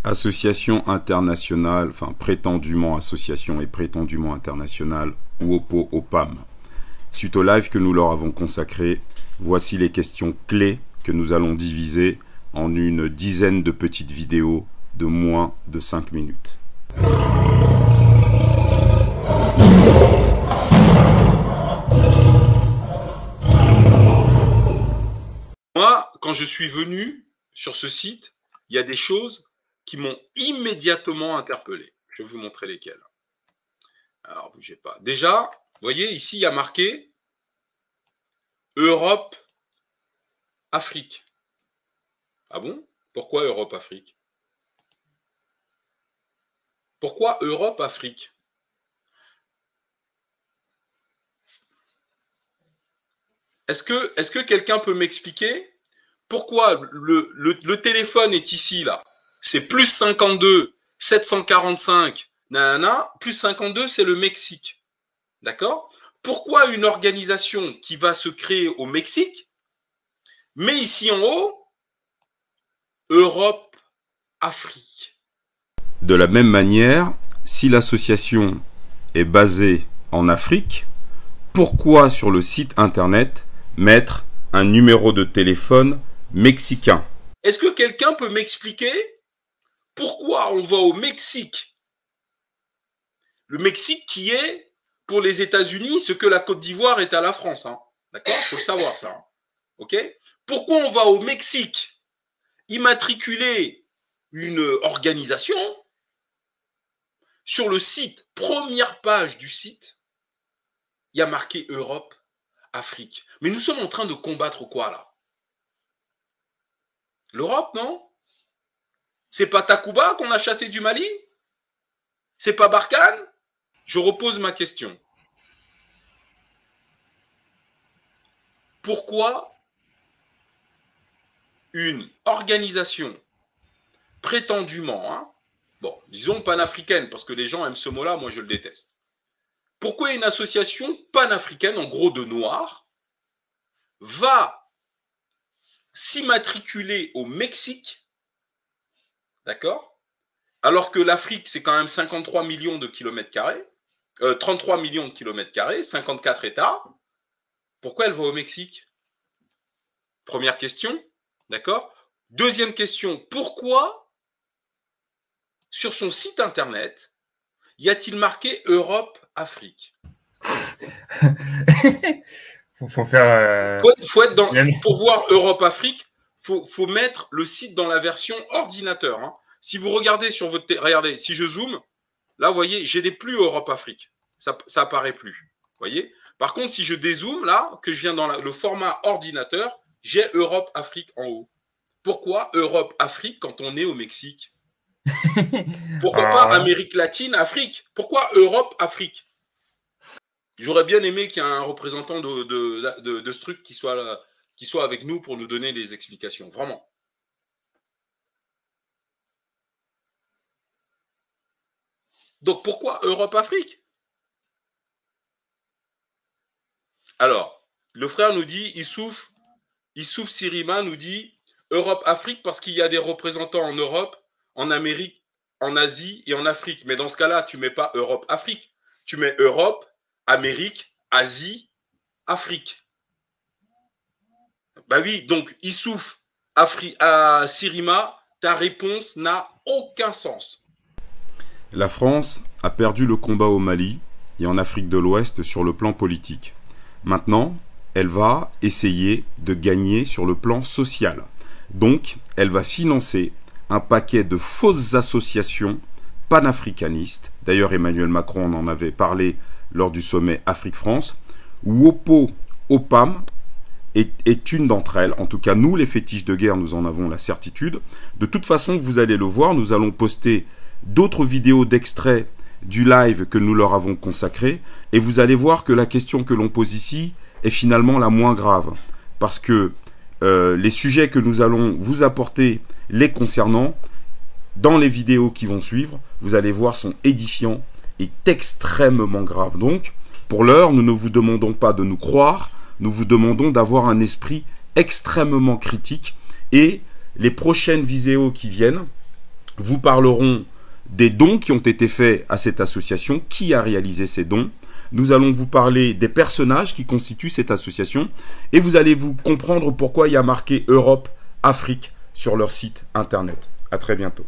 Association internationale, enfin prétendument association et prétendument internationale, Ouopo Opam. Suite au live que nous leur avons consacré, voici les questions clés que nous allons diviser en une dizaine de petites vidéos de moins de 5 minutes. Moi, quand je suis venu sur ce site, il y a des choses qui m'ont immédiatement interpellé. Je vais vous montrer lesquelles. Alors, bougez pas. Déjà, vous voyez, ici, il y a marqué Europe, Afrique. Ah bon? Pourquoi Europe, Afrique? Pourquoi Europe, Afrique? Est-ce que quelqu'un peut m'expliquer pourquoi le téléphone est ici, là? C'est plus 52, 745, nanana, plus 52, c'est le Mexique. D'accord? Pourquoi une organisation qui va se créer au Mexique, mais ici en haut, Europe, Afrique? De la même manière, si l'association est basée en Afrique, pourquoi sur le site internet mettre un numéro de téléphone mexicain? Est-ce que quelqu'un peut m'expliquer pourquoi on va au Mexique? Le Mexique qui est, pour les États-Unis, ce que la Côte d'Ivoire est à la France. Hein. D'accord? Il faut le savoir, ça. Hein. OK? Pourquoi on va au Mexique immatriculer une organisation sur le site, première page du site, il y a marqué Europe, Afrique. Mais nous sommes en train de combattre quoi, là? L'Europe, non? C'est pas Takuba qu'on a chassé du Mali? C'est pas Barkhane? Je repose ma question. Pourquoi une organisation prétendument, hein, bon, disons panafricaine, parce que les gens aiment ce mot-là, moi je le déteste. Pourquoi une association panafricaine, en gros de noirs, va s'immatriculer au Mexique, d'accord? Alors que l'Afrique, c'est quand même 53 millions de kilomètres carrés, 33 millions de kilomètres carrés, 54 États. Pourquoi elle va au Mexique? Première question, d'accord? Deuxième question, pourquoi sur son site internet y a-t-il marqué Europe, Afrique? faut faire. Faut être dans, pour voir Europe, Afrique, faut mettre le site dans la version ordinateur. Hein. Si vous regardez sur votre... Regardez, si je zoome, là, vous voyez, j'ai des plus Europe-Afrique. Ça apparaît plus. Vous voyez? Par contre, si je dézoome, là, que je viens dans le format ordinateur, j'ai Europe-Afrique en haut. Pourquoi Europe-Afrique quand on est au Mexique? Pourquoi pas Amérique latine, Afrique? Pourquoi Europe-Afrique? J'aurais bien aimé qu'il y ait un représentant de ce truc qui soit avec nous pour nous donner des explications. Vraiment. Donc, pourquoi Europe-Afrique? Alors, le frère nous dit, Issouf Sirima nous dit Europe-Afrique parce qu'il y a des représentants en Europe, en Amérique, en Asie et en Afrique. Mais dans ce cas-là, tu ne mets pas Europe-Afrique. Tu mets Europe, Amérique, Asie, Afrique. Bah oui, donc Issouf Sirima, ta réponse n'a aucun sens. La France a perdu le combat au Mali et en Afrique de l'Ouest sur le plan politique. Maintenant, elle va essayer de gagner sur le plan social. Donc, elle va financer un paquet de fausses associations panafricanistes. D'ailleurs, Emmanuel Macron en avait parlé lors du sommet Afrique-France. Ouopo Opam est une d'entre elles. En tout cas, nous, les fétiches de guerre, nous en avons la certitude. De toute façon, vous allez le voir, nous allons poster d'autres vidéos d'extraits du live que nous leur avons consacré. Et vous allez voir que la question que l'on pose ici est finalement la moins grave. Parce que les sujets que nous allons vous apporter les concernant, dans les vidéos qui vont suivre, vous allez voir, sont édifiants et extrêmement graves. Donc, pour l'heure, nous ne vous demandons pas de nous croire, nous vous demandons d'avoir un esprit extrêmement critique. Et les prochaines vidéos qui viennent, vous parlerons des dons qui ont été faits à cette association, qui a réalisé ces dons. Nous allons vous parler des personnages qui constituent cette association et vous allez vous comprendre pourquoi il y a marqué Europe, Afrique sur leur site internet. À très bientôt.